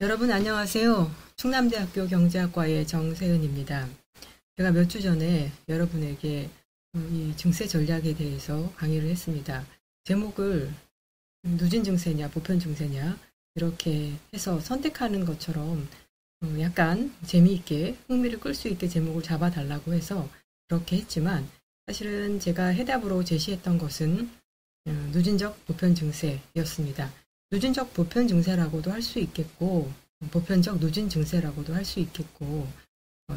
여러분 안녕하세요. 충남대학교 경제학과의 정세은입니다. 제가 몇 주 전에 여러분에게 이 증세 전략에 대해서 강의를 했습니다. 제목을 누진 증세냐 보편 증세냐 이렇게 해서 선택하는 것처럼 약간 재미있게 흥미를 끌 수 있게 제목을 잡아달라고 해서 그렇게 했지만 사실은 제가 해답으로 제시했던 것은 누진적 보편 증세였습니다. 누진적 보편 증세라고도 할 수 있겠고 보편적 누진 증세라고도 할 수 있겠고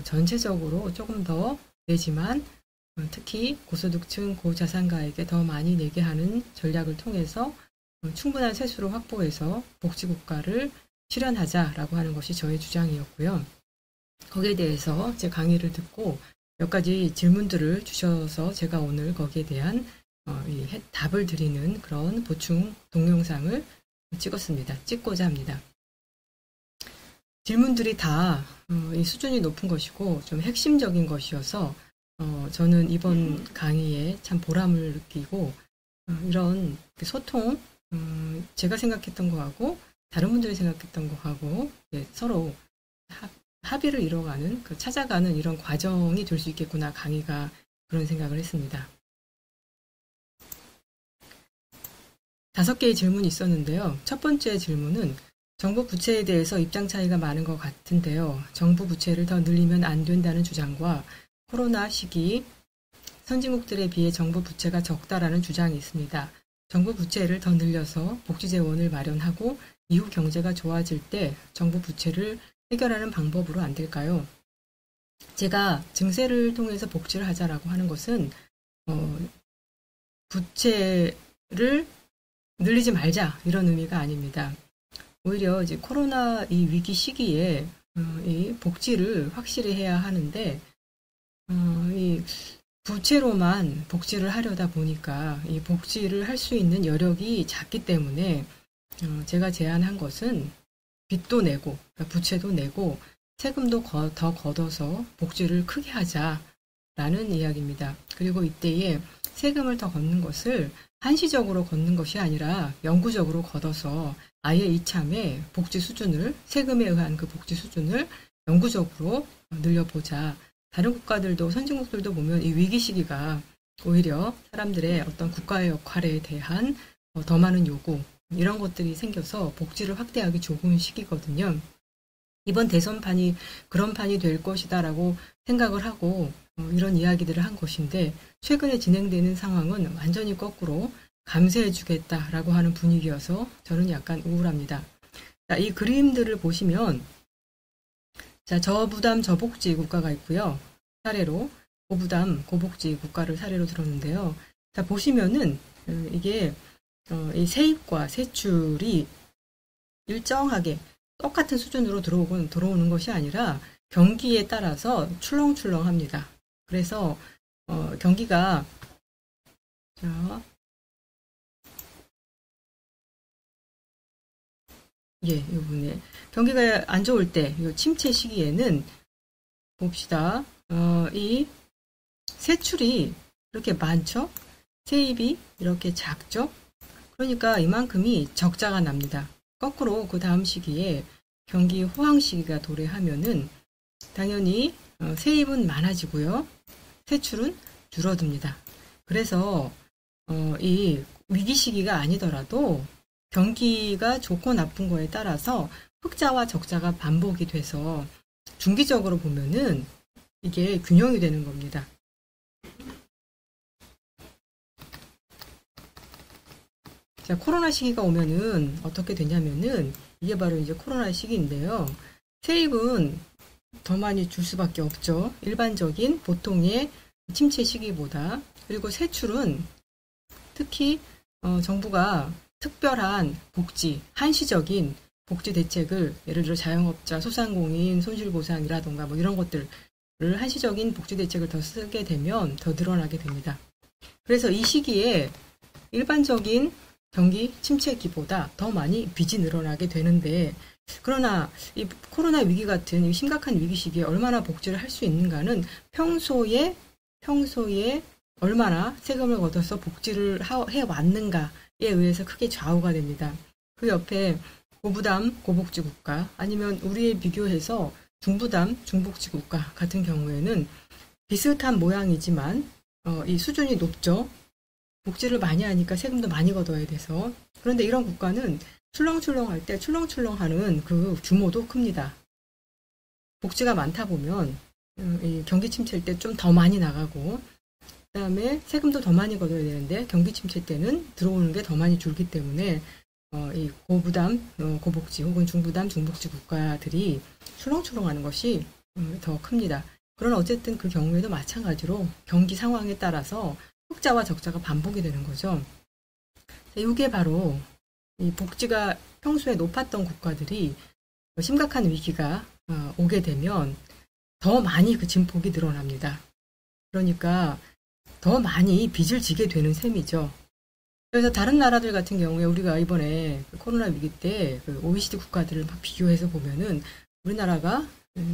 전체적으로 조금 더 내지만 특히 고소득층 고자산가에게 더 많이 내게 하는 전략을 통해서 충분한 세수를 확보해서 복지국가를 실현하자라고 하는 것이 저의 주장이었고요. 거기에 대해서 제 강의를 듣고 몇 가지 질문들을 주셔서 제가 오늘 거기에 대한 답을 드리는 그런 보충 동영상을 찍고자 합니다. 질문들이 다 이 수준이 높은 것이고 좀 핵심적인 것이어서 저는 이번 강의에 참 보람을 느끼고 이런 소통, 제가 생각했던 거하고 다른 분들이 생각했던 거하고 서로 합의를 이뤄가는, 찾아가는 이런 과정이 될 수 있겠구나, 강의가. 그런 생각을 했습니다. 5개의 질문이 있었는데요. 첫 번째 질문은 정부 부채에 대해서 입장 차이가 많은 것 같은데요. 정부 부채를 더 늘리면 안 된다는 주장과 코로나 시기 선진국들에 비해 정부 부채가 적다라는 주장이 있습니다. 정부 부채를 더 늘려서 복지 재원을 마련하고 이후 경제가 좋아질 때 정부 부채를 해결하는 방법으로 안 될까요? 제가 증세를 통해서 복지를 하자라고 하는 것은 부채를 늘리지 말자 이런 의미가 아닙니다. 오히려 이제 코로나 이 위기 시기에 이 복지를 확실히 해야 하는데 이 부채로만 복지를 하려다 보니까 이 복지를 할 수 있는 여력이 작기 때문에 제가 제안한 것은 빚도 내고 부채도 내고 세금도 더 걷어서 복지를 크게 하자라는 이야기입니다. 그리고 이때에 세금을 더 걷는 것을 한시적으로 걷는 것이 아니라 영구적으로 걷어서 아예 이참에 복지 수준을, 세금에 의한 그 복지 수준을 영구적으로 늘려보자. 다른 국가들도, 선진국들도 보면 이 위기 시기가 오히려 사람들의 어떤 국가의 역할에 대한 더 많은 요구, 이런 것들이 생겨서 복지를 확대하기 좋은 시기거든요. 이번 대선판이 그런 판이 될 것이다라고 생각을 하고 이런 이야기들을 한 것인데 최근에 진행되는 상황은 완전히 거꾸로 감세해주겠다라고 하는 분위기여서 저는 약간 우울합니다. 자, 이 그림들을 보시면 자, 저부담 저복지 국가가 있고요. 사례로 고부담 고복지 국가를 사례로 들었는데요. 자, 보시면은 이게 이 세입과 세출이 일정하게 똑같은 수준으로 들어오는 것이 아니라 경기에 따라서 출렁출렁합니다. 그래서 경기가 자, 이 부분에 경기가 안 좋을 때, 이 침체 시기에는 봅시다. 이 세출이 이렇게 많죠? 세입이 이렇게 작죠? 그러니까 이만큼이 적자가 납니다. 거꾸로 그 다음 시기에 경기 호황 시기가 도래하면은 당연히 세입은 많아지고요. 세출은 줄어듭니다. 그래서 이 위기 시기가 아니더라도 경기가 좋고 나쁜 거에 따라서 흑자와 적자가 반복이 돼서 중기적으로 보면은 이게 균형이 되는 겁니다. 자, 코로나 시기가 오면은 어떻게 되냐면은 이게 바로 이제 코로나 시기인데요. 세입은 더 많이 줄 수밖에 없죠. 일반적인 보통의 침체 시기보다. 그리고 세출은 특히 정부가 특별한 복지, 한시적인 복지 대책을 예를 들어 자영업자, 소상공인, 손실보상이라던가 뭐 이런 것들을 한시적인 복지 대책을 더 쓰게 되면 더 늘어나게 됩니다. 그래서 이 시기에 일반적인 경기 침체기보다 더 많이 빚이 늘어나게 되는데 그러나 이 코로나 위기 같은 이 심각한 위기 시기에 얼마나 복지를 할 수 있는가는 평소에 얼마나 세금을 걷어서 복지를 해왔는가에 의해서 크게 좌우가 됩니다. 그 옆에 고부담, 고복지 국가, 아니면 우리에 비교해서 중부담, 중복지 국가 같은 경우에는 비슷한 모양이지만 이 수준이 높죠. 복지를 많이 하니까 세금도 많이 걷어야 돼서. 그런데 이런 국가는 출렁출렁할 때 출렁출렁하는 그 규모도 큽니다. 복지가 많다 보면 이 경기 침체일 때 좀 더 많이 나가고, 그다음에 세금도 더 많이 걷어야 되는데 경기 침체 때는 들어오는 게 더 많이 줄기 때문에 이 고부담, 고복지 혹은 중부담, 중복지 국가들이 출렁출렁하는 것이 더 큽니다. 그러나 어쨌든 그 경우에도 마찬가지로 경기 상황에 따라서 흑자와 적자가 반복이 되는 거죠. 이게 바로 이 복지가 평소에 높았던 국가들이 심각한 위기가 오게 되면 더 많이 그 진폭이 늘어납니다. 그러니까 더 많이 빚을 지게 되는 셈이죠. 그래서 다른 나라들 같은 경우에 우리가 이번에 코로나 위기 때 그 OECD 국가들을 막 비교해서 보면은 우리나라가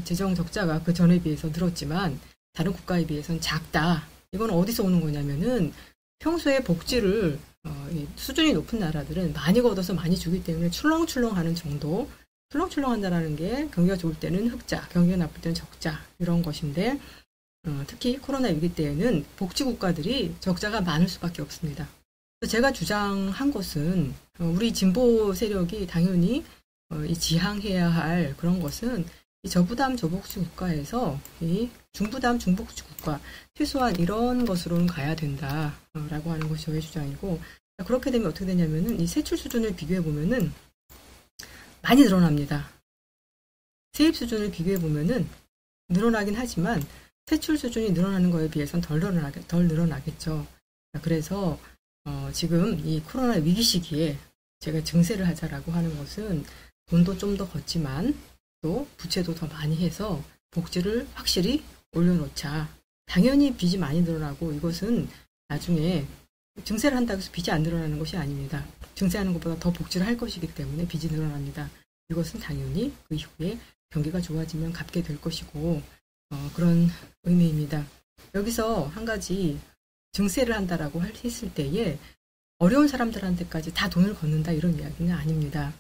재정 적자가 그 전에 비해서 늘었지만 다른 국가에 비해서는 작다. 이건 어디서 오는 거냐면은 평소에 복지를 수준이 높은 나라들은 많이 걷어서 많이 주기 때문에 출렁출렁하는 정도. 출렁출렁한다라는 게 경기가 좋을 때는 흑자, 경기가 나쁠 때는 적자 이런 것인데 특히 코로나 위기 때에는 복지 국가들이 적자가 많을 수밖에 없습니다. 제가 주장한 것은 우리 진보 세력이 당연히 이 지향해야 할 그런 것은 이 저부담 저복지 국가에서 이 중부담 중복지 국가 최소한 이런 것으로는 가야 된다라고 하는 것이 저의 주장이고, 그렇게 되면 어떻게 되냐면은 이 세출 수준을 비교해 보면은 많이 늘어납니다. 세입 수준을 비교해 보면은 늘어나긴 하지만 세출 수준이 늘어나는 거에 비해서는 덜 늘어나겠죠. 그래서 지금 이 코로나 위기 시기에 제가 증세를 하자라고 하는 것은 돈도 좀 더 걷지만 또 부채도 더 많이 해서 복지를 확실히 올려놓자. 당연히 빚이 많이 늘어나고 이것은 나중에 증세를 한다고 해서 빚이 안 늘어나는 것이 아닙니다. 증세하는 것보다 더 복지를 할 것이기 때문에 빚이 늘어납니다. 이것은 당연히 그 이후에 경기가 좋아지면 갚게 될 것이고 그런 의미입니다. 여기서 한 가지 증세를 한다라고 했을 때에 어려운 사람들한테까지 다 돈을 걷는다 이런 이야기는 아닙니다.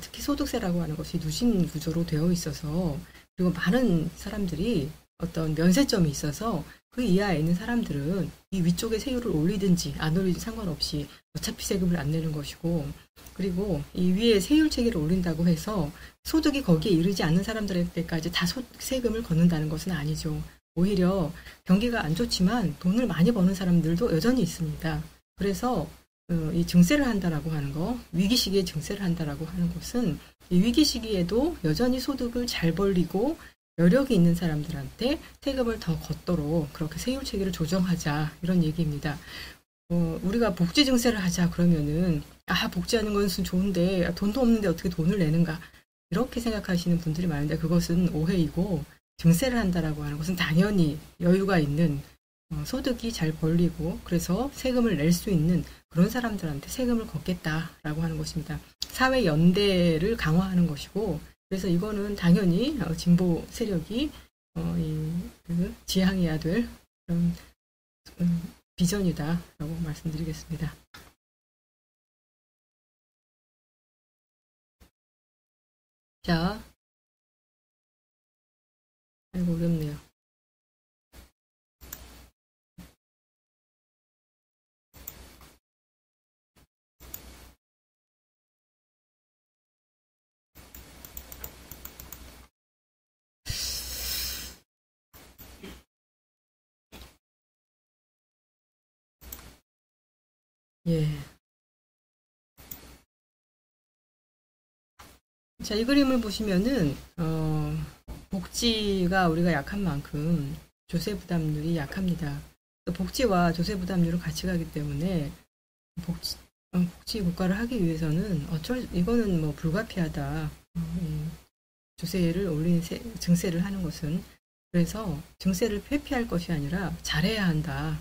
특히 소득세라고 하는 것이 누진 구조로 되어 있어서 그리고 많은 사람들이 어떤 면세점이 있어서 그 이하에 있는 사람들은 이 위쪽에 세율을 올리든지 안 올리든지 상관없이 어차피 세금을 안 내는 것이고, 그리고 이 위에 세율 체계를 올린다고 해서 소득이 거기에 이르지 않는 사람들한테까지 다 세금을 걷는다는 것은 아니죠. 오히려 경기가 안 좋지만 돈을 많이 버는 사람들도 여전히 있습니다. 그래서 이 증세를 한다라고 하는 거, 위기 시기에 증세를 한다라고 하는 것은 이 위기 시기에도 여전히 소득을 잘 벌리고 여력이 있는 사람들한테 세금을 더 걷도록 그렇게 세율 체계를 조정하자 이런 얘기입니다. 우리가 복지 증세를 하자 그러면은 복지하는 것은 좋은데 돈도 없는데 어떻게 돈을 내는가 이렇게 생각하시는 분들이 많은데 그것은 오해이고, 증세를 한다라고 하는 것은 당연히 여유가 있는 소득이 잘 벌리고 그래서 세금을 낼 수 있는 그런 사람들한테 세금을 걷겠다라고 하는 것입니다. 사회 연대를 강화하는 것이고, 그래서 이거는 당연히 진보 세력이 지향해야 될 그런 비전이다라고 말씀드리겠습니다. 자, 아이고 어렵네요. 예. 자, 이 그림을 보시면은 복지가 우리가 약한 만큼 조세 부담률이 약합니다. 복지와 조세 부담률을 같이 가기 때문에 복지 국가를 하기 위해서는 이거는 뭐 불가피하다. 조세를 올리는 증세를 하는 것은. 그래서 증세를 회피할 것이 아니라 잘해야 한다.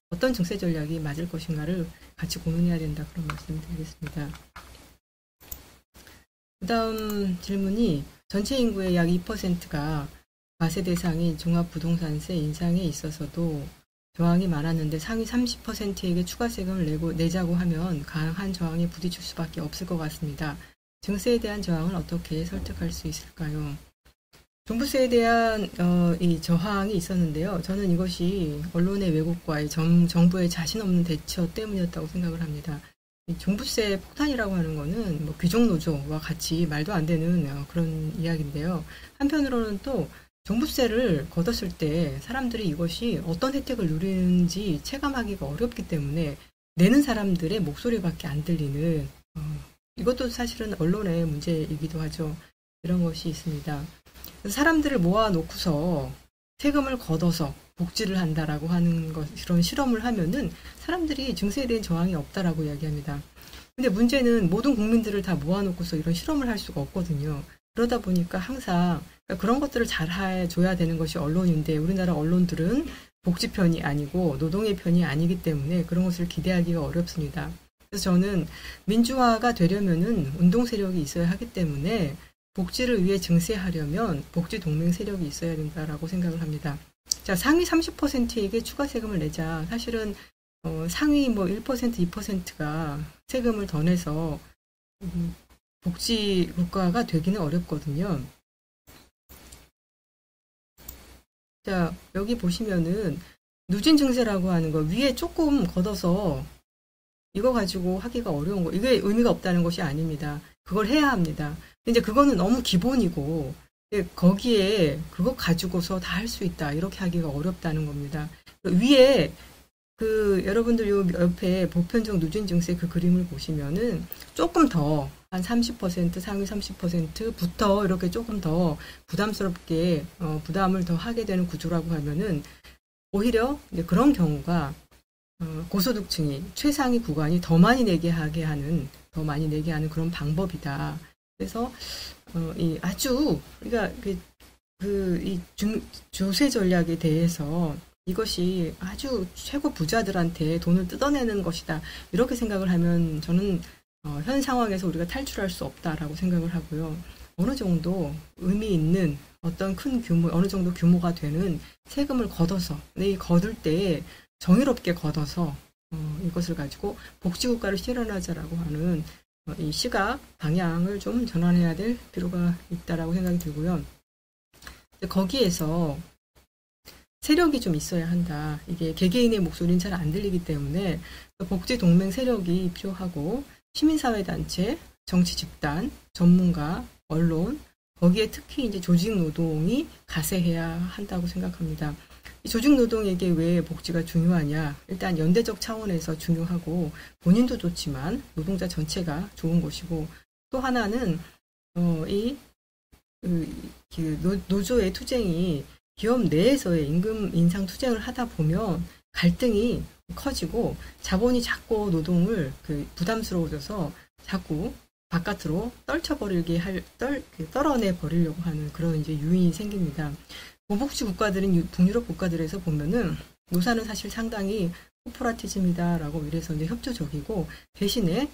어떤 증세 전략이 맞을 것인가를 같이 고민해야 된다. 그런 말씀을 드리겠습니다. 그 다음 질문이 전체 인구의 약 2%가 과세 대상인 종합부동산세 인상에 있어서도 저항이 많았는데 상위 30%에게 추가 세금을 내자고 하면 강한 저항에 부딪힐 수밖에 없을 것 같습니다. 증세에 대한 저항을 어떻게 설득할 수 있을까요? 종부세에 대한 이 저항이 있었는데요. 저는 이것이 언론의 왜곡과 정부의 자신 없는 대처 때문이었다고 생각을 합니다. 이 종부세 폭탄이라고 하는 거는 뭐 귀족노조와 같이 말도 안 되는 그런 이야기인데요. 한편으로는 또 종부세를 걷었을 때 사람들이 이것이 어떤 혜택을 누리는지 체감하기가 어렵기 때문에 내는 사람들의 목소리밖에 안 들리는 이것도 사실은 언론의 문제이기도 하죠. 이런 것이 있습니다. 사람들을 모아놓고서 세금을 걷어서 복지를 한다라고 하는 것, 이런 실험을 하면은 사람들이 증세에 대한 저항이 없다라고 이야기합니다. 근데 문제는 모든 국민들을 다 모아놓고서 이런 실험을 할 수가 없거든요. 그러다 보니까 항상 그런 것들을 잘 해줘야 되는 것이 언론인데 우리나라 언론들은 복지 편이 아니고 노동의 편이 아니기 때문에 그런 것을 기대하기가 어렵습니다. 그래서 저는 민주화가 되려면은 운동 세력이 있어야 하기 때문에 복지를 위해 증세하려면 복지 동맹 세력이 있어야 된다라고 생각을 합니다. 자, 상위 30%에게 추가 세금을 내자. 사실은 상위 뭐 1%, 2%가 세금을 더 내서 복지 국가가 되기는 어렵거든요. 자, 여기 보시면은 누진 증세라고 하는 거 위에 조금 걷어서 이거 가지고 하기가 어려운 거, 이게 의미가 없다는 것이 아닙니다. 그걸 해야 합니다. 근데 이제 그거는 너무 기본이고, 거기에 그거 가지고서 다 할 수 있다. 이렇게 하기가 어렵다는 겁니다. 위에 여러분들 요 옆에 보편적 누진 증세 그 그림을 보시면은 조금 더, 한 30%, 상위 30%부터 이렇게 조금 더 부담스럽게, 부담을 더 하게 되는 구조라고 하면은, 오히려 이제 그런 경우가 고소득층이 최상위 구간이 더 많이 내게 하는 그런 방법이다. 그래서 아주 우리가 이 조세 전략에 대해서 이것이 아주 최고 부자들한테 돈을 뜯어내는 것이다. 이렇게 생각을 하면 저는 현 상황에서 우리가 탈출할 수 없다라고 생각을 하고요. 어느 정도 의미 있는 어떤 큰 규모, 어느 정도 규모가 되는 세금을 걷어서, 이 거둘 때 정의롭게 걷어서 이것을 가지고 복지국가를 실현하자라고 하는 이 시각 방향을 좀 전환해야 될 필요가 있다라고 생각이 들고요. 거기에서 세력이 좀 있어야 한다. 이게 개개인의 목소리는 잘 안 들리기 때문에 복지 동맹 세력이 필요하고 시민사회단체, 정치 집단, 전문가, 언론, 거기에 특히 이제 조직 노동이 가세해야 한다고 생각합니다. 이 조직 노동에게 왜 복지가 중요하냐? 일단 연대적 차원에서 중요하고 본인도 좋지만 노동자 전체가 좋은 것이고 또 하나는 노조의 투쟁이 기업 내에서의 임금 인상 투쟁을 하다 보면 갈등이 커지고 자본이 자꾸 노동을 부담스러워져서 자꾸 바깥으로 떨어내 버리려고 하는 그런 이제 유인이 생깁니다. 고복지 국가들은 북유럽 국가들에서 보면은 노사는 사실 상당히 코퍼라티즘이다라고 이래서 이제 협조적이고 대신에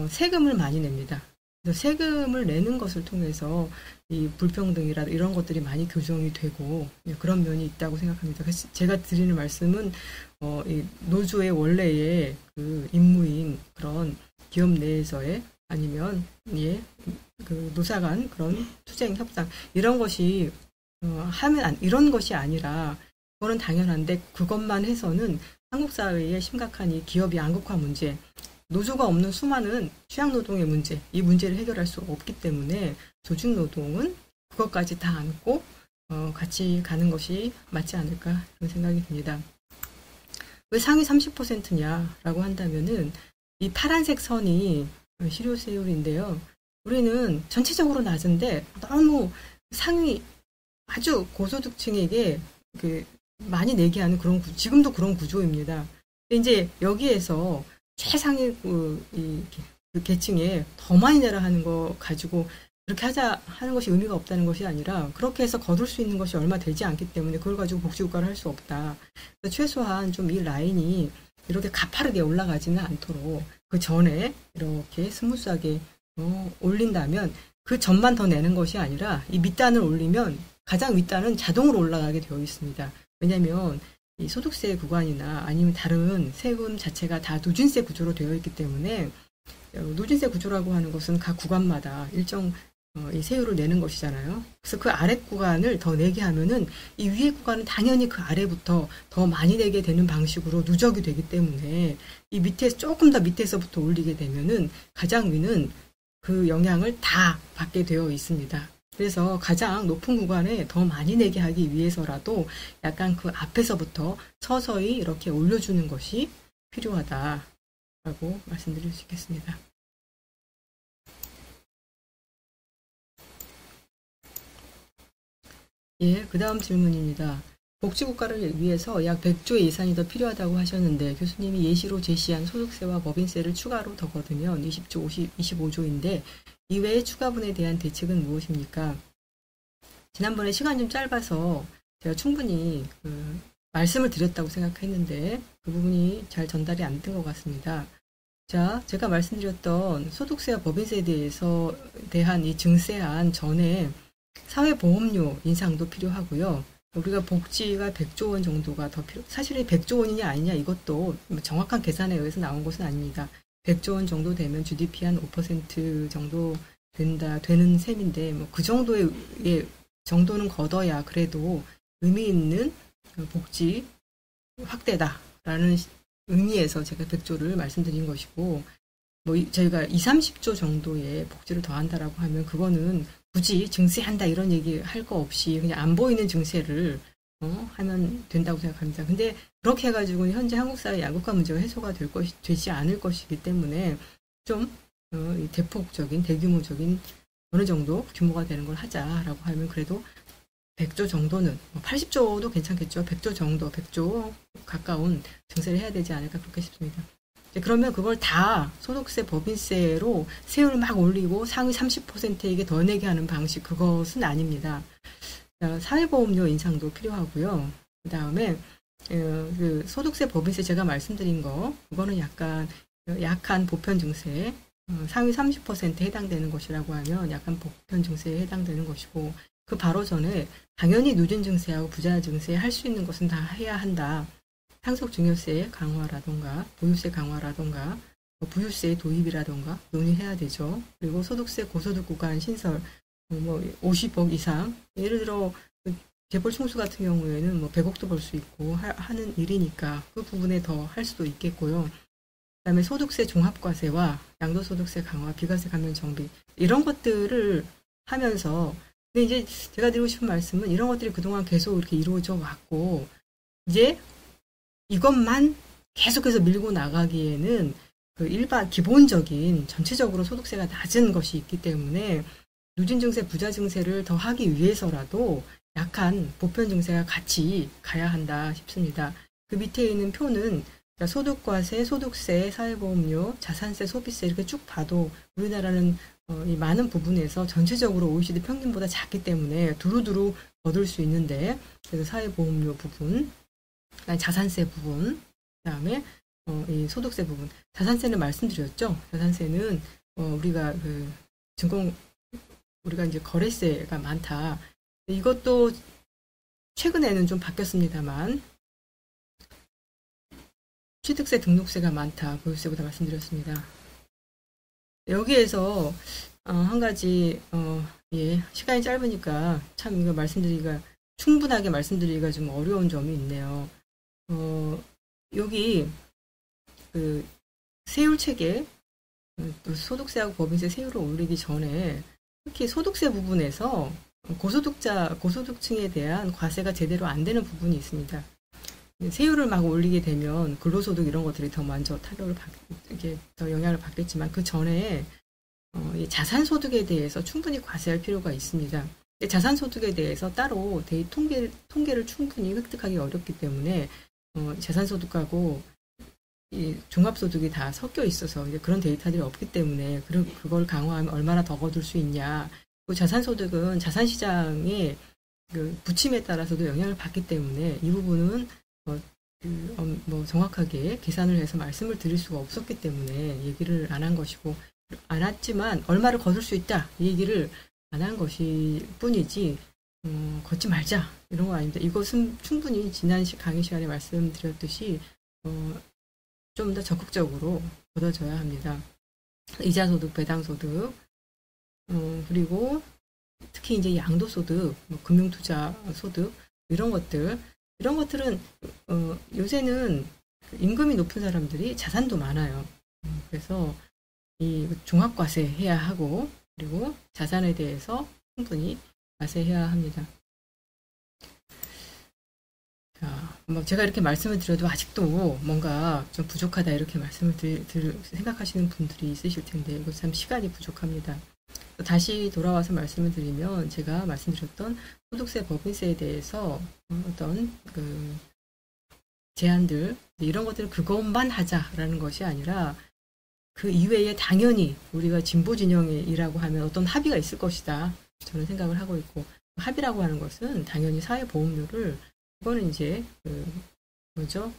세금을 많이 냅니다. 그래서 세금을 내는 것을 통해서 이 불평등이라 이런 것들이 많이 교정이 되고 그런 면이 있다고 생각합니다. 그래서 제가 드리는 말씀은 이 노조의 원래의 그 임무인 그런 기업 내에서의 아니면 노사 간 그런 투쟁 협상 이런 것이 이런 것이 아니라 그거는 당연한데 그것만 해서는 한국 사회의 심각한 이 기업의 양극화 문제, 노조가 없는 수많은 취약노동의 문제, 이 문제를 해결할 수 없기 때문에 조직노동은 그것까지 다 안고 같이 가는 것이 맞지 않을까 그런 생각이 듭니다. 왜 상위 30%냐라고 한다면은 이 파란색 선이 실효세율인데요. 우리는 전체적으로 낮은데 너무 상위 아주 고소득층에게 많이 내게 하는 지금도 그런 구조입니다. 이제 여기에서 최상위 계층에 더 많이 내라 하는 거 가지고 그렇게 하는 것이 의미가 없다는 것이 아니라 그렇게 해서 거둘 수 있는 것이 얼마 되지 않기 때문에 그걸 가지고 복지국가를 할 수 없다. 최소한 좀 이 라인이 이렇게 가파르게 올라가지는 않도록 그 전에 이렇게 스무스하게 올린다면 그 전만 더 내는 것이 아니라 이 밑단을 올리면 가장 윗단은 자동으로 올라가게 되어 있습니다. 왜냐하면 이 소득세 구간이나 아니면 다른 세금 자체가 다 누진세 구조로 되어 있기 때문에 누진세 구조라고 하는 것은 각 구간마다 일정 이 세율을 내는 것이잖아요. 그래서 그 아래 구간을 더 내게 하면은 이 위에 구간은 당연히 그 아래부터 더 많이 내게 되는 방식으로 누적이 되기 때문에 이 밑에 조금 더 밑에서부터 올리게 되면은 가장 위는 그 영향을 다 받게 되어 있습니다. 그래서 가장 높은 구간에 더 많이 내게 하기 위해서라도 약간 그 앞에서부터 서서히 이렇게 올려주는 것이 필요하다라고 말씀드릴 수 있겠습니다. 예, 그 다음 질문입니다. 복지국가를 위해서 약 100조의 예산이 더 필요하다고 하셨는데 교수님이 예시로 제시한 소득세와 법인세를 추가로 더 거두면 20조, 25조인데 이외의 추가분에 대한 대책은 무엇입니까? 지난번에 시간이 좀 짧아서 제가 충분히 말씀을 드렸다고 생각했는데 그 부분이 잘 전달이 안 된 것 같습니다. 자, 제가 말씀드렸던 소득세와 법인세에 대한 이 증세안 전에 사회보험료 인상도 필요하고요. 우리가 복지가 100조 원 정도가 더 사실은 100조 원이냐 아니냐 이것도 정확한 계산에 의해서 나온 것은 아닙니다. 100조 원 정도 되면 GDP 한 5% 정도 되는 셈인데, 뭐 그 정도의 정도는 걷어야 그래도 의미 있는 복지 확대다라는 의미에서 제가 100조를 말씀드린 것이고, 뭐 저희가 2, 30조 정도의 복지를 더한다라고 하면 그거는 굳이 증세한다 이런 얘기 할 거 없이 그냥 안 보이는 증세를 하면 된다고 생각합니다. 근데 그렇게 해가지고는 현재 한국 사회 양극화 문제가 해소가 되지 않을 것이기 때문에 좀 대폭적인 대규모적인 어느 정도 규모가 되는 걸 하자라고 하면 그래도 100조 정도는 80조도 괜찮겠죠. 100조 정도, 100조 가까운 증세를 해야 되지 않을까 그렇게 싶습니다. 그러면 그걸 다 소득세, 법인세로 세율을 막 올리고 상위 30%에게 더 내게 하는 방식, 그것은 아닙니다. 사회보험료 인상도 필요하고요. 그 다음에 그 소득세, 법인세 제가 말씀드린 거, 그거는 약간 약한 보편 증세, 상위 30%에 해당되는 것이라고 하면 약간 보편 증세에 해당되는 것이고, 그 바로 전에 당연히 누진 증세하고 부자 증세 할 수 있는 것은 다 해야 한다. 상속증여세 강화라던가 보유세 강화라던가 부유세 도입이라던가 논의해야 되죠. 그리고 소득세 고소득 구간 신설 50억 이상, 예를 들어 재벌 총수 같은 경우에는 100억도 벌 수 있고 하는 일이니까 그 부분에 더 할 수도 있겠고요. 그다음에 소득세 종합과세와 양도소득세 강화, 비과세 감면 정비 이런 것들을 하면서, 근데 이제 제가 드리고 싶은 말씀은 이런 것들이 그동안 계속 이렇게 이루어져 왔고 이제 이것만 계속해서 밀고 나가기에는 그 일반 기본적인 전체적으로 소득세가 낮은 것이 있기 때문에 누진 증세, 부자 증세를 더 하기 위해서라도 약한 보편 증세가 같이 가야 한다 싶습니다. 그 밑에 있는 표는 소득과세, 소득세, 사회보험료, 자산세, 소비세 이렇게 쭉 봐도 우리나라는 이 많은 부분에서 전체적으로 OECD 평균보다 작기 때문에 두루두루 얻을 수 있는데, 그래서 사회보험료 부분, 자산세 부분, 그다음에 이 소득세 부분. 자산세는 말씀드렸죠. 자산세는 우리가 우리가 이제 거래세가 많다. 이것도 최근에는 좀 바뀌었습니다만 취득세, 등록세가 많다. 보유세보다 말씀드렸습니다. 여기에서 한 가지 시간이 짧으니까 참 이거 충분하게 말씀드리기가 좀 어려운 점이 있네요. 여기 그 세율 체계, 소득세하고 법인세 세율을 올리기 전에 특히 소득세 부분에서 고소득층에 대한 과세가 제대로 안 되는 부분이 있습니다. 세율을 막 올리게 되면 근로소득 이런 것들이 더 먼저 이게 더 영향을 받겠지만 그 전에 자산소득에 대해서 충분히 과세할 필요가 있습니다. 자산소득에 대해서 따로 통계를 충분히 획득하기 어렵기 때문에 자산소득하고 이 종합소득이 다 섞여 있어서 이제 그런 데이터들이 없기 때문에 그걸 강화하면 얼마나 더 거둘 수 있냐. 그 자산소득은 자산시장의 그 부침에 따라서도 영향을 받기 때문에 이 부분은 정확하게 계산을 해서 말씀을 드릴 수가 없었기 때문에 얘기를 안 한 것이고, 안 했지만 얼마를 거둘 수 있다 이 얘기를 안 한 것이 뿐이지 걷지 말자 이런 거 아닙니다. 이것은 충분히 지난 강의 시간에 말씀드렸듯이 좀 더 적극적으로 걷어져야 합니다. 이자소득, 배당소득, 그리고 특히 이제 양도소득, 뭐 금융투자소득, 이런 것들은, 요새는 임금이 높은 사람들이 자산도 많아요. 그래서 이 종합과세 해야 하고, 그리고 자산에 대해서 충분히 과세해야 합니다. 자, 뭐 제가 이렇게 말씀을 드려도 아직도 뭔가 좀 부족하다 이렇게 말씀을 생각하시는 분들이 있으실 텐데 이거 참 시간이 부족합니다. 다시 돌아와서 말씀을 드리면 제가 말씀드렸던 소득세, 법인세에 대해서 어떤 그 제한들 이런 것들을 그것만 하자라는 것이 아니라 그 이외에 당연히 우리가 진보 진영이라고 하면 어떤 합의가 있을 것이다. 저는 생각을 하고 있고 합의라고 하는 것은 당연히 사회보험료를 그거는 이제 뭐죠?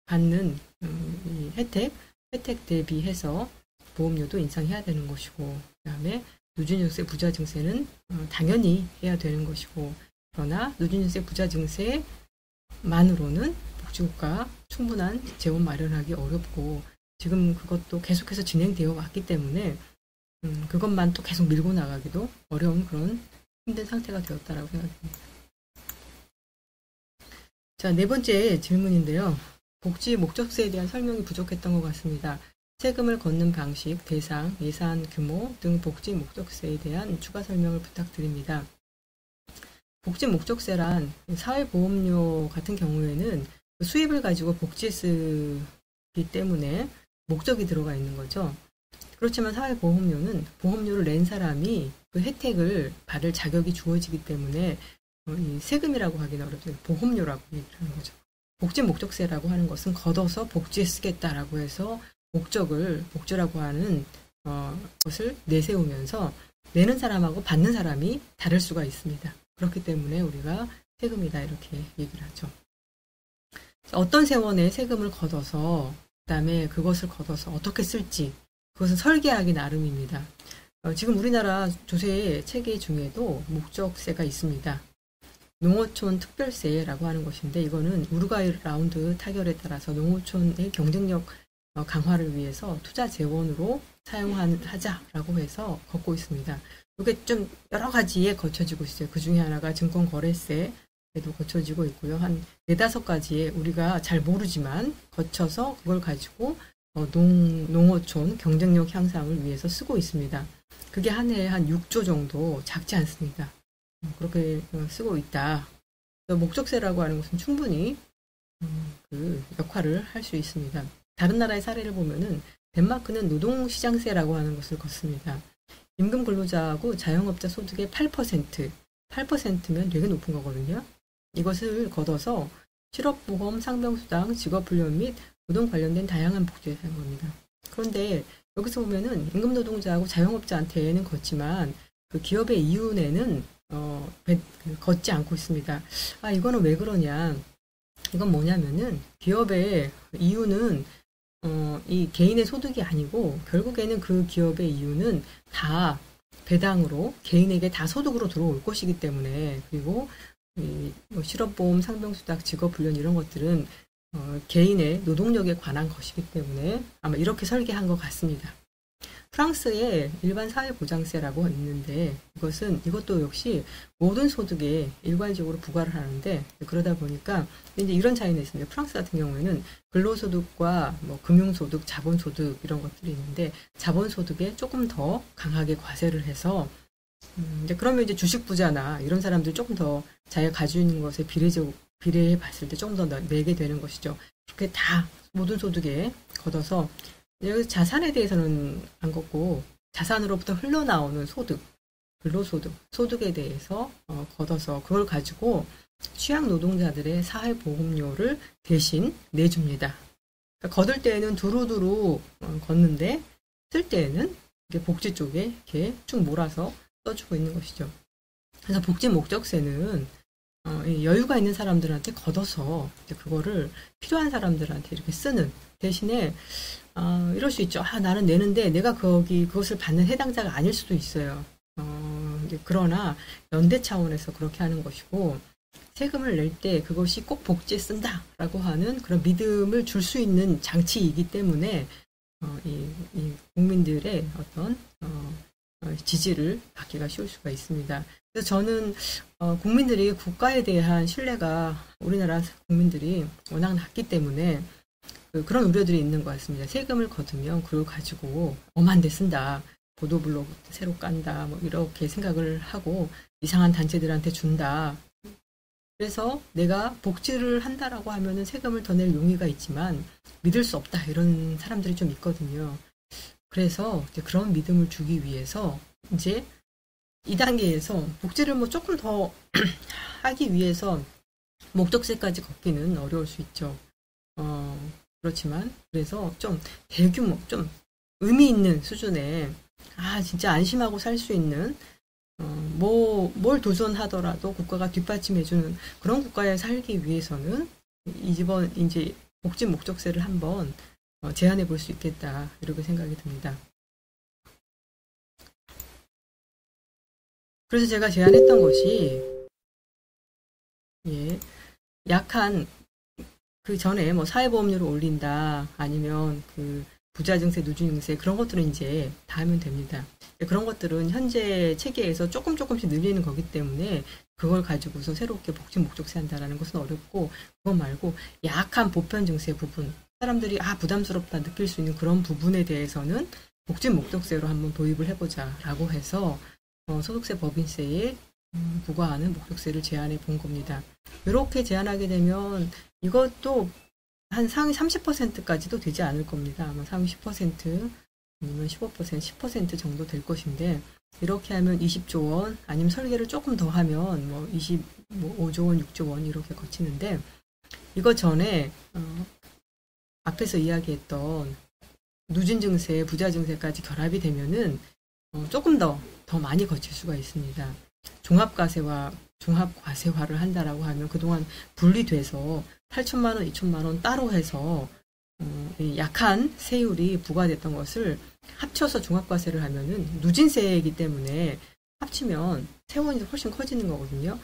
받는 이 혜택 대비해서 보험료도 인상해야 되는 것이고 그다음에 누진증세, 부자증세는 당연히 해야 되는 것이고 그러나 누진증세, 부자증세만으로는 복지국가 충분한 재원 마련하기 어렵고 지금 그것도 계속해서 진행되어 왔기 때문에 그것만 또 계속 밀고 나가기도 어려운 그런 힘든 상태가 되었다라고 생각합니다. 자, 네 번째 질문인데요. 복지 목적세에 대한 설명이 부족했던 것 같습니다. 세금을 걷는 방식, 대상, 예산 규모 등 복지 목적세에 대한 추가 설명을 부탁드립니다. 복지 목적세란 사회보험료 같은 경우에는 수입을 가지고 복지에 쓰기 때문에 목적이 들어가 있는 거죠. 그렇지만 사회보험료는 보험료를 낸 사람이 그 혜택을 받을 자격이 주어지기 때문에 세금이라고 하기는 어렵죠. 보험료라고 얘기하는 거죠. 복지 목적세라고 하는 것은 걷어서 복지에 쓰겠다라고 해서 복지라고 하는 것을 내세우면서 내는 사람하고 받는 사람이 다를 수가 있습니다. 그렇기 때문에 우리가 세금이다 이렇게 얘기를 하죠. 어떤 세원에 세금을 걷어서 그다음에 그것을 걷어서 어떻게 쓸지 그것은 설계하기 나름입니다. 지금 우리나라 조세 체계 중에도 목적세가 있습니다. 농어촌 특별세라고 하는 것인데 이거는 우루과이 라운드 타결에 따라서 농어촌의 경쟁력 강화를 위해서 투자 재원으로 사용하자라고 해서 걷고 있습니다. 이게 좀 여러 가지에 거쳐지고 있어요. 그 중에 하나가 증권거래세에도 거쳐지고 있고요. 한 4-5가지에 우리가 잘 모르지만 거쳐서 그걸 가지고 농어촌 경쟁력 향상을 위해서 쓰고 있습니다. 그게 한 해에 한 6조 정도 작지 않습니다. 그렇게 쓰고 있다. 목적세라고 하는 것은 충분히 그 역할을 할 수 있습니다. 다른 나라의 사례를 보면은 덴마크는 노동시장세라고 하는 것을 걷습니다. 임금 근로자하고 자영업자 소득의 8%면 되게 높은 거거든요. 이것을 걷어서 실업보험, 상병수당, 직업훈련 및 노동 관련된 다양한 복지에 사용한 겁니다. 그런데 여기서 보면은 임금 노동자하고 자영업자한테는 걷지만 그 기업의 이윤에는 걷지 않고 있습니다. 이거는 왜 그러냐? 이건 뭐냐면은 기업의 이윤은 이 개인의 소득이 아니고 결국에는 그 기업의 이윤은 다 배당으로 개인에게 다 소득으로 들어올 것이기 때문에 그리고 뭐 실업보험, 상병수당, 직업훈련 이런 것들은 개인의 노동력에 관한 것이기 때문에 아마 이렇게 설계한 것 같습니다. 프랑스에 일반 사회보장세라고 있는데 이것도 역시 모든 소득에 일괄적으로 부과를 하는데 그러다 보니까 이제 이런 차이는 있습니다. 프랑스 같은 경우에는 근로소득과 뭐 금융소득, 자본소득 이런 것들이 있는데 자본소득에 조금 더 강하게 과세를 해서 이제 그러면 이제 주식 부자나 이런 사람들 조금 더 자기가 가지고 있는 것에 비례해 봤을 때 조금 더 내게 되는 것이죠. 그렇게 다 모든 소득에 걷어서 여기 자산에 대해서는 안 걷고 자산으로부터 흘러나오는 소득, 근로소득, 소득에 대해서 걷어서 그걸 가지고 취약 노동자들의 사회보험료를 대신 내줍니다. 그러니까 걷을 때에는 두루두루 걷는데 쓸 때에는 이렇게 복지 쪽에 이렇게 쭉 몰아서 써주고 있는 것이죠. 그래서 복지 목적세는 여유가 있는 사람들한테 걷어서 이제 그거를 필요한 사람들한테 이렇게 쓰는 대신에 이럴 수 있죠. 나는 내는데 내가 그것을 받는 해당자가 아닐 수도 있어요. 그러나 연대 차원에서 그렇게 하는 것이고 세금을 낼 때 그것이 꼭 복지에 쓴다라고 하는 그런 믿음을 줄 수 있는 장치이기 때문에 이 국민들의 어떤 지지를 받기가 쉬울 수가 있습니다. 그래서 저는 국민들이 국가에 대한 신뢰가 우리나라 국민들이 워낙 낮기 때문에 그런 우려들이 있는 것 같습니다. 세금을 거두면 그걸 가지고 엄한 데 쓴다. 보도블로그 새로 깐다. 뭐 이렇게 생각을 하고 이상한 단체들한테 준다. 그래서 내가 복지를 한다라고 하면은 세금을 더 낼 용의가 있지만 믿을 수 없다. 이런 사람들이 좀 있거든요. 그래서 이제 그런 믿음을 주기 위해서 이제 이 단계에서 복지를 뭐 조금 더 하기 위해서 목적세까지 걷기는 어려울 수 있죠. 그렇지만 그래서 좀 대규모, 좀 의미 있는 수준의 진짜 안심하고 살 수 있는 뭘 도전하더라도 국가가 뒷받침해주는 그런 국가에 살기 위해서는 이번 이제 복지 목적세를 한번 제안해 볼 수 있겠다 이렇게 생각이 듭니다. 그래서 제가 제안했던 것이 약한 그 전에 뭐 사회보험료를 올린다 아니면 그 부자증세, 누진증세 그런 것들은 이제 다 하면 됩니다. 그런 것들은 현재 체계에서 조금씩 늘리는 거기 때문에 그걸 가지고서 새롭게 복지 목적세 한다라는 것은 어렵고 그거 말고 약한 보편증세 부분 사람들이 부담스럽다 느낄 수 있는 그런 부분에 대해서는 복지 목적세로 한번 도입을 해보자 라고 해서 소득세 법인세에 부과하는 목적세를 제안해 본 겁니다. 이렇게 제안하게 되면 이것도 한 상위 30%까지도 되지 않을 겁니다. 아마 상위 10% 아니면 15%, 10% 정도 될 것인데 이렇게 하면 20조 원 아니면 설계를 조금 더 하면 뭐 5조 원, 6조 원 이렇게 거치는데 이거 전에 앞에서 이야기했던 누진증세, 부자증세까지 결합이 되면은 조금 더 많이 거칠 수가 있습니다. 종합과세화를 한다라고 하면 그동안 분리돼서 8천만 원, 2천만 원 따로 해서 약한 세율이 부과됐던 것을 합쳐서 종합과세를 하면은 누진세이기 때문에 합치면 세원이 훨씬 커지는 거거든요.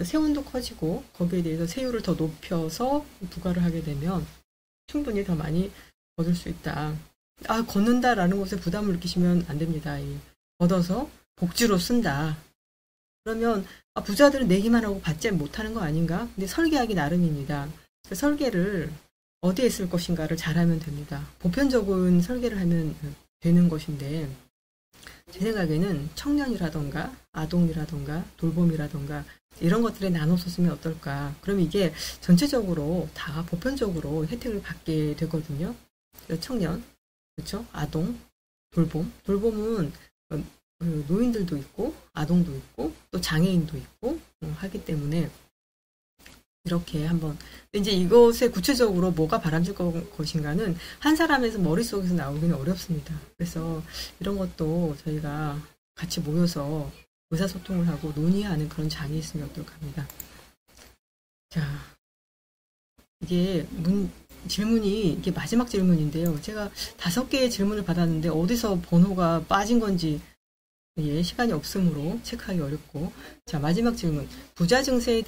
세원도 커지고 거기에 대해서 세율을 더 높여서 부과를 하게 되면 충분히 더 많이 얻을 수 있다. 걷는다라는 것에 부담을 느끼시면 안 됩니다. 걷어서 복지로 쓴다. 그러면 부자들은 내기만 하고 받지 못하는 거 아닌가? 근데 설계하기 나름입니다. 그 설계를 어디에 쓸 것인가를 잘하면 됩니다. 보편적인 설계를 하면 되는 것인데 제 생각에는 청년이라던가 아동이라던가 돌봄이라던가 이런 것들에 나눠서 쓰면 어떨까? 그럼 이게 전체적으로 다 보편적으로 혜택을 받게 되거든요. 청년, 그렇죠? 아동, 돌봄은 노인들도 있고 아동도 있고 또 장애인도 있고 하기 때문에 이렇게 한번 이제 이것에 구체적으로 뭐가 바람직한 것인가는 한 사람에서 머릿속에서 나오기는 어렵습니다. 그래서 이런 것도 저희가 같이 모여서 의사소통을 하고 논의하는 그런 장이 있으면 어떨까 합니다. 자, 이게 질문이 이게 마지막 질문인데요. 제가 5개의 질문을 받았는데 어디서 번호가 빠진 건지 시간이 없으므로 체크하기 어렵고 자 마지막 질문 부자증세에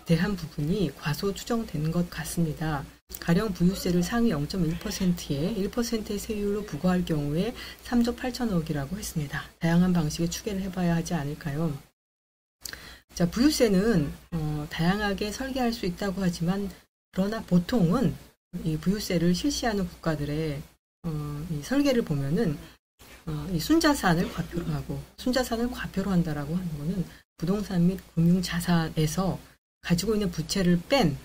대한 부분이 과소 추정되는 것 같습니다. 가령 부유세를 상위 0.1%에 1%의 세율로 부과할 경우에 3조 8천억이라고 했습니다. 다양한 방식의 추계를 해봐야 하지 않을까요? 자 부유세는 다양하게 설계할 수 있다고 하지만 그러나 보통은 이 부유세를 실시하는 국가들의 이 설계를 보면은 이 순자산을 과표로 하고 순자산을 과표로 한다라고 하는 거는 부동산 및 금융자산에서 가지고 있는 부채를 뺀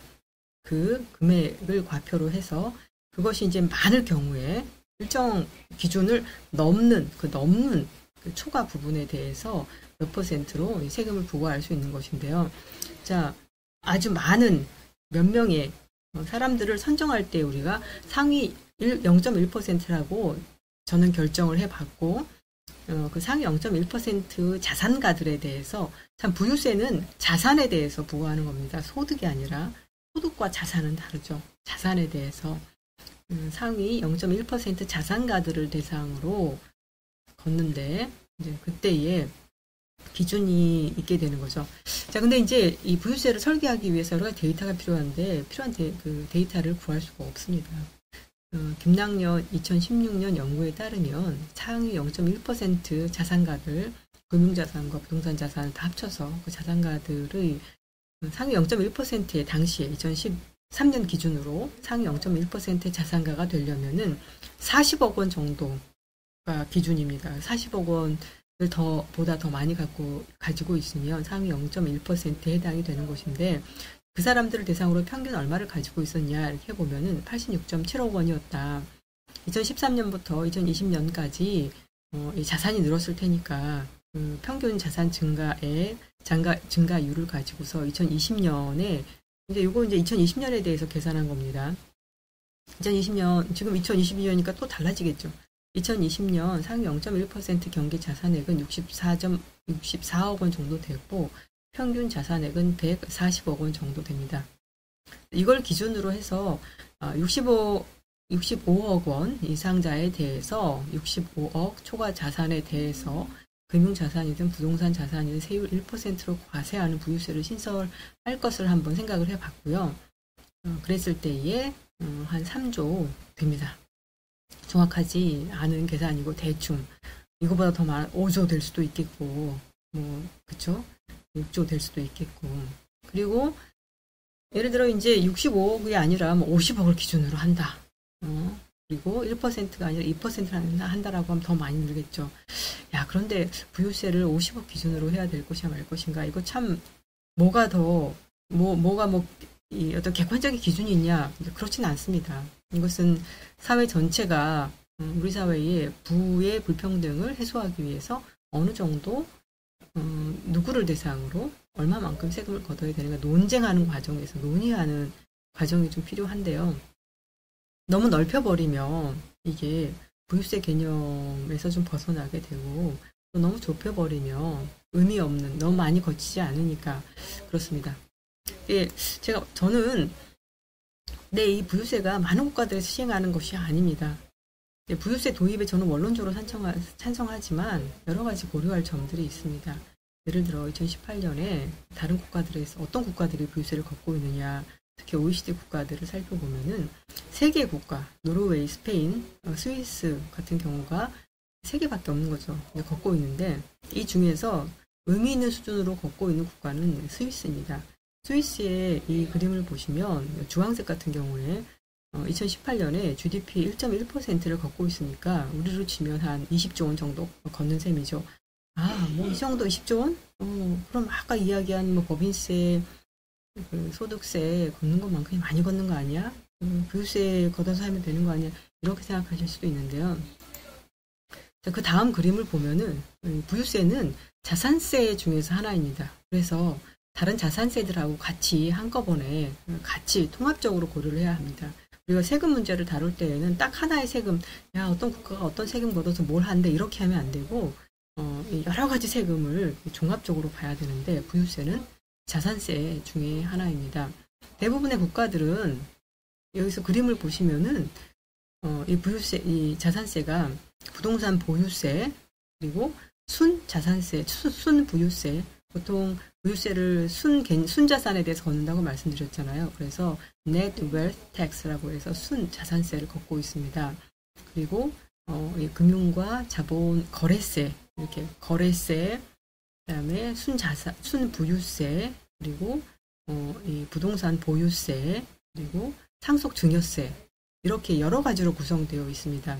그 금액을 과표로 해서 그것이 이제 많을 경우에 일정 기준을 넘는 그 초과 부분에 대해서 몇 %로 세금을 부과할 수 있는 것인데요. 자, 아주 많은 몇 명의 사람들을 선정할 때 우리가 상위 0.1%라고 저는 결정을 해봤고 그 상위 0.1% 자산가들에 대해서 참 부유세는 자산에 대해서 부과하는 겁니다. 소득이 아니라 소득과 자산은 다르죠. 자산에 대해서 상위 0.1% 자산가들을 대상으로 걷는데 이제 그때의 기준이 있게 되는 거죠. 자, 근데 이제 이 부유세를 설계하기 위해서 여러 가지 데이터가 필요한데 그 데이터를 구할 수가 없습니다. 김낙연 2016년 연구에 따르면 상위 0.1% 자산가들, 금융자산과 부동산 자산을 다 합쳐서 그 자산가들의 상위 0.1%의 당시에 2013년 기준으로 상위 0.1%의 자산가가 되려면은 40억 원 정도가 기준입니다. 40억 원을 보다 더 많이 가지고 있으면 상위 0.1%에 해당이 되는 것인데, 그 사람들을 대상으로 평균 얼마를 가지고 있었냐 이렇게 해보면은 86.7억 원이었다. 2013년부터 2020년까지 이 자산이 늘었을 테니까 평균 자산 증가율을 가지고서 2020년에 이제 이거 이제 2020년에 대해서 계산한 겁니다. 2020년 지금 2022년이니까 또 달라지겠죠. 2020년 상위 0.1% 경기 자산액은 64억 원 정도 되고 평균 자산액은 140억 원 정도 됩니다. 이걸 기준으로 해서 65억 원 이상자에 대해서 65억 초과 자산에 대해서 금융자산이든 부동산 자산이든 세율 1%로 과세하는 부유세를 신설할 것을 한번 생각을 해봤고요. 그랬을 때에 한 3조 됩니다. 정확하지 않은 계산이고 대충 이거보다 더 많은 5조 될 수도 있겠고 그쵸? 6조 될 수도 있겠고, 그리고 예를 들어 이제 65억이 아니라 50억을 기준으로 한다. 그리고 1%가 아니라 2%를 한다라고 하면 더 많이 늘겠죠. 야, 그런데 부유세를 50억 기준으로 해야 될 것이야 말 것인가? 이거 참 뭐가 더 이 어떤 객관적인 기준이 있냐? 그렇지는 않습니다. 이것은 사회 전체가 우리 사회의 부의 불평등을 해소하기 위해서 어느 정도 누구를 대상으로 얼마만큼 세금을 걷어야 되는가 논쟁하는 과정에서 논의하는 과정이 좀 필요한데요. 너무 넓혀버리면 이게 부유세 개념에서 좀 벗어나게 되고, 또 너무 좁혀버리면 의미 없는, 너무 많이 거치지 않으니까 그렇습니다. 예, 저는 이 부유세가 많은 국가들에서 시행하는 것이 아닙니다. 부유세 도입에 저는 원론적으로 찬성하지만 여러 가지 고려할 점들이 있습니다. 예를 들어 2018년에 다른 국가들에서 어떤 국가들이 부유세를 걷고 있느냐, 특히 OECD 국가들을 살펴보면은 3개 국가, 노르웨이, 스페인, 스위스 같은 경우가 3개밖에 없는 거죠. 걷고 있는데 이 중에서 의미 있는 수준으로 걷고 있는 국가는 스위스입니다. 스위스의 이 그림을 보시면 주황색 같은 경우에 2018년에 GDP 1.1%를 걷고 있으니까 우리로 치면 한 20조 원 정도 걷는 셈이죠. 이 정도 20조 원? 그럼 아까 이야기한 법인세, 소득세 걷는 것만큼이 많이 걷는 거 아니야? 부유세 걷어서 하면 되는 거 아니야? 이렇게 생각하실 수도 있는데요. 그 다음 그림을 보면은 부유세는 자산세 중에서 하나입니다. 그래서 다른 자산세들하고 같이 한꺼번에 같이 통합적으로 고려를 해야 합니다. 우리가 세금 문제를 다룰 때에는 딱 하나의 세금, 어떤 국가가 어떤 세금 걷어서 뭘 한대 이렇게 하면 안 되고 여러 가지 세금을 종합적으로 봐야 되는데, 부유세는 자산세 중에 하나입니다. 대부분의 국가들은 여기서 그림을 보시면은 이 자산세가 부동산 보유세, 그리고 순자산세, 순부유세, 보통 부유세를 순자산에 대해서 걷는다고 말씀드렸잖아요. 그래서 net wealth tax라고 해서 순자산세를 걷고 있습니다. 그리고 이 금융과 자본 거래세, 이렇게 거래세, 그다음에 순부유세, 그리고 이 부동산 보유세, 그리고 상속 증여세, 이렇게 여러 가지로 구성되어 있습니다.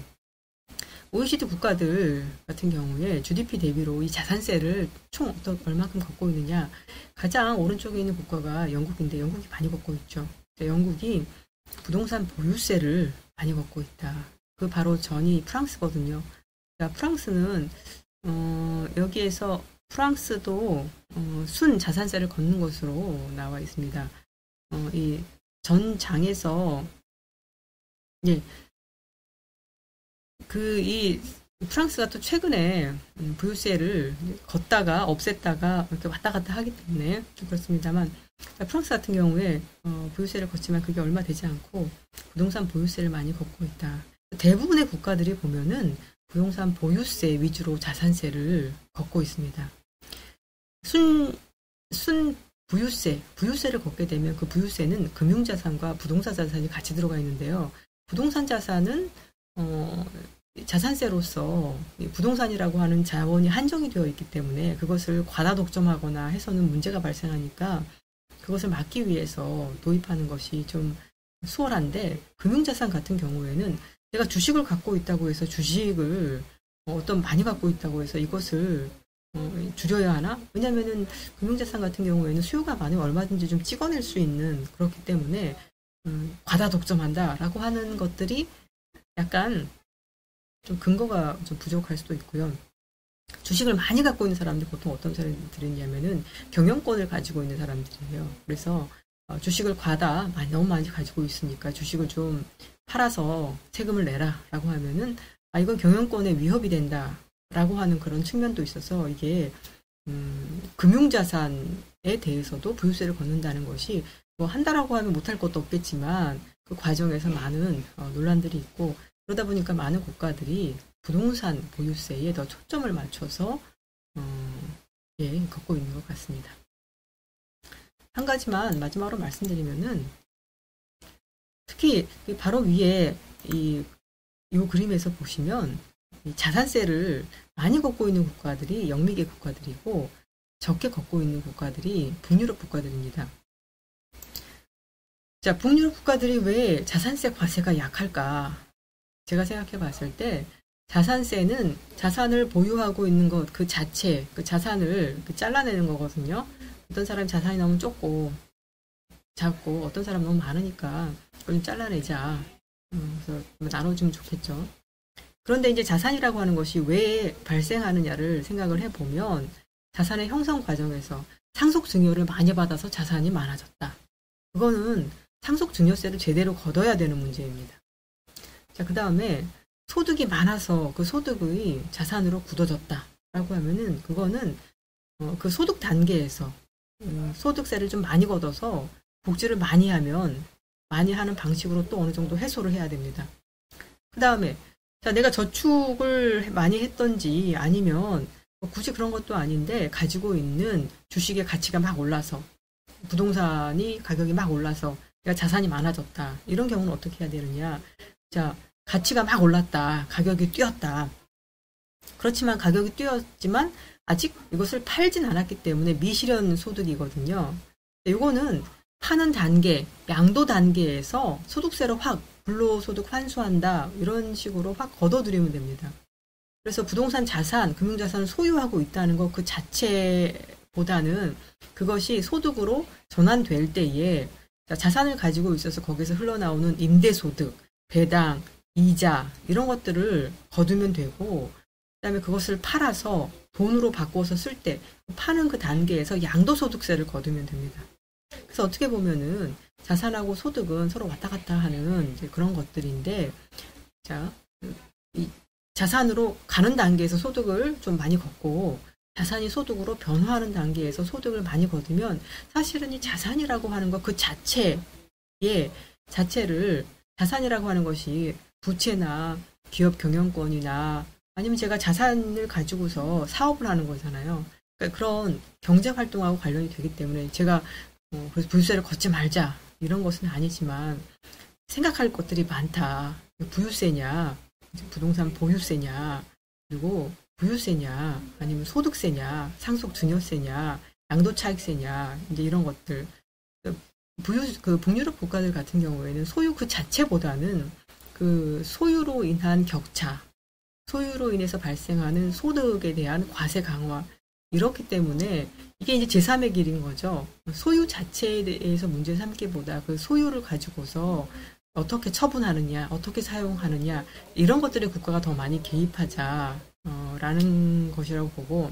OECD 국가들 같은 경우에 GDP 대비로 이 자산세를 총 얼마큼 걷고 있느냐, 가장 오른쪽에 있는 국가가 영국인데 영국이 많이 걷고 있죠. 영국이 부동산 보유세를 많이 걷고 있다. 그 바로 전이 프랑스거든요. 그러니까 프랑스는 여기에서 프랑스도 순자산세를 걷는 것으로 나와 있습니다. 이 전 장에서 이 프랑스가 또 최근에 부유세를 걷다가 없앴다가 이렇게 왔다 갔다 하기 때문에 좀 그렇습니다만, 프랑스 같은 경우에 부유세를 걷지만 그게 얼마 되지 않고 부동산 보유세를 많이 걷고 있다. 대부분의 국가들이 보면은 부동산 보유세 위주로 자산세를 걷고 있습니다. 부유세를 걷게 되면 그 부유세는 금융자산과 부동산 자산이 같이 들어가 있는데요. 부동산 자산은 자산세로서 부동산이라고 하는 자원이 한정이 되어 있기 때문에 그것을 과다 독점하거나 해서는 문제가 발생하니까 그것을 막기 위해서 도입하는 것이 좀 수월한데, 금융자산 같은 경우에는 내가 주식을 갖고 있다고 해서 주식을 어떤 많이 갖고 있다고 해서 이것을 줄여야 하나? 왜냐면은 금융자산 같은 경우에는 수요가 많으면 얼마든지 좀 찍어낼 수 있는, 그렇기 때문에 과다 독점한다라고 하는 것들이 약간 좀 근거가 좀 부족할 수도 있고요. 주식을 많이 갖고 있는 사람들이 보통 어떤 사람들이냐면은 경영권을 가지고 있는 사람들이에요. 그래서 주식을 너무 많이 가지고 있으니까 주식을 좀 팔아서 세금을 내라라고 하면은 이건 경영권에 위협이 된다라고 하는 그런 측면도 있어서, 이게 금융자산에 대해서도 부유세를 걷는다는 것이 뭐 한다라고 하면 못할 것도 없겠지만 그 과정에서 많은 논란들이 있고, 그러다 보니까 많은 국가들이 부동산 보유세에 더 초점을 맞춰서 걷고 있는 것 같습니다. 한 가지만 마지막으로 말씀드리면은, 특히 바로 위에 이 그림에서 보시면 이 자산세를 많이 걷고 있는 국가들이 영미계 국가들이고, 적게 걷고 있는 국가들이 북유럽 국가들입니다. 자, 북유럽 국가들이 왜 자산세 과세가 약할까? 제가 생각해 봤을 때 자산세는 자산을 보유하고 있는 것 그 자체, 그 자산을 잘라내는 거거든요. 어떤 사람 자산이 너무 작고 어떤 사람 너무 많으니까 그걸 좀 잘라내자. 그래서 나눠주면 좋겠죠. 그런데 이제 자산이라고 하는 것이 왜 발생하느냐를 생각을 해보면, 자산의 형성 과정에서 상속증여를 많이 받아서 자산이 많아졌다. 그거는 상속증여세를 제대로 걷어야 되는 문제입니다. 자, 그 다음에 소득이 많아서 그 소득의 자산으로 굳어졌다라고 하면은, 그거는 그 소득 단계에서 소득세를 좀 많이 걷어서 복지를 많이 하면 많이 하는 방식으로 또 어느 정도 해소를 해야 됩니다. 그 다음에 자, 내가 저축을 많이 했던지 아니면 굳이 그런 것도 아닌데 가지고 있는 주식의 가치가 막 올라서, 부동산이 가격이 막 올라서 내가 자산이 많아졌다. 이런 경우는 어떻게 해야 되느냐? 자, 가치가 막 올랐다. 가격이 뛰었다. 그렇지만 가격이 뛰었지만 아직 이것을 팔진 않았기 때문에 미실현 소득이거든요. 이거는 파는 단계, 양도 단계에서 소득세로 확 불로소득 환수한다. 이런 식으로 확 걷어들이면 됩니다. 그래서 부동산 자산, 금융자산을 소유하고 있다는 것 그 자체보다는 그것이 소득으로 전환될 때에 자산을 가지고 있어서 거기서 흘러나오는 임대소득, 배당, 이자 이런 것들을 거두면 되고, 그다음에 그것을 팔아서 돈으로 바꿔서 쓸 때 파는 그 단계에서 양도소득세를 거두면 됩니다. 그래서 어떻게 보면은 자산하고 소득은 서로 왔다 갔다 하는 이제 그런 것들인데, 자, 이 자산으로 가는 단계에서 소득을 좀 많이 걷고 자산이 소득으로 변화하는 단계에서 소득을 많이 거두면, 사실은 이 자산이라고 하는 것 그 자체를 자산이라고 하는 것이 부채나 기업 경영권이나 아니면 제가 자산을 가지고서 사업을 하는 거잖아요. 그러니까 그런 경제 활동하고 관련이 되기 때문에 제가 그래서 부유세를 걷지 말자 이런 것은 아니지만, 생각할 것들이 많다. 부유세냐, 부동산 보유세냐, 그리고 부유세냐, 아니면 소득세냐, 상속증여세냐, 양도차익세냐, 이제 이런 것들. 그 북유럽 국가들 같은 경우에는 소유 그 자체보다는 그 소유로 인한 격차, 소유로 인해서 발생하는 소득에 대한 과세 강화, 이렇기 때문에 이게 이제 제3의 길인 거죠. 소유 자체에 대해서 문제 삼기보다 그 소유를 가지고서 어떻게 처분하느냐, 어떻게 사용하느냐, 이런 것들에 국가가 더 많이 개입하자 라는 것이라고 보고,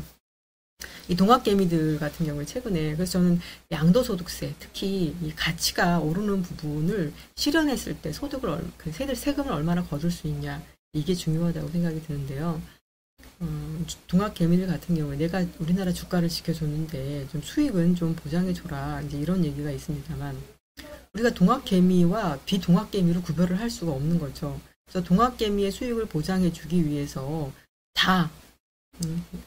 이 동학개미들 같은 경우에 최근에, 그래서 저는 양도소득세, 특히 이 가치가 오르는 부분을 실현했을 때 세금을 얼마나 거둘 수 있냐, 이게 중요하다고 생각이 드는데요. 동학개미들 같은 경우에 내가 우리나라 주가를 지켜줬는데 좀 수익은 좀 보장해줘라, 이제 이런 얘기가 있습니다만, 우리가 동학개미와 비동학개미로 구별을 할 수가 없는 거죠. 그래서 동학개미의 수익을 보장해주기 위해서 다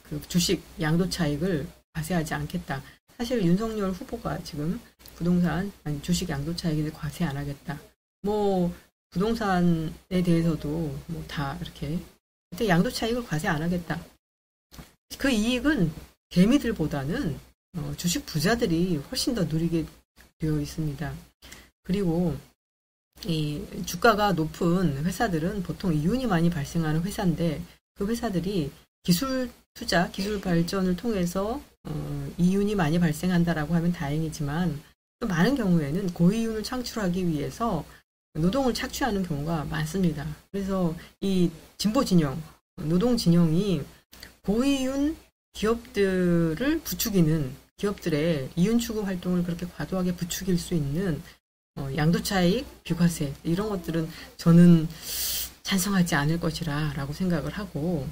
그 주식 양도 차익을 과세하지 않겠다. 사실 윤석열 후보가 지금 부동산, 아니 주식 양도 차익을 과세 안 하겠다. 뭐 부동산에 대해서도 뭐 다 이렇게 양도 차익을 과세 안 하겠다. 그 이익은 개미들보다는 주식 부자들이 훨씬 더 누리게 되어 있습니다. 그리고 이 주가가 높은 회사들은 보통 이윤이 많이 발생하는 회사인데 그 회사들이 기술 투자, 기술 발전을 통해서 이윤이 많이 발생한다라고 하면 다행이지만 또 많은 경우에는 고이윤을 창출하기 위해서 노동을 착취하는 경우가 많습니다. 그래서 이 진보 진영, 노동 진영이 고이윤 기업들을 부추기는 기업들의 이윤 추구 활동을 그렇게 과도하게 부추길 수 있는 양도차익, 비과세 이런 것들은 저는 찬성하지 않을 것이라고 생각을 하고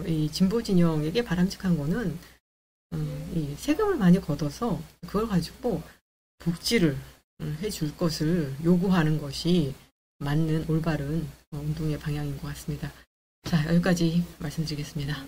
이 진보 진영에게 바람직한 거는 이 세금을 많이 걷어서 그걸 가지고 복지를 해줄 것을 요구하는 것이 맞는 올바른 운동의 방향인 것 같습니다. 자, 여기까지 말씀드리겠습니다.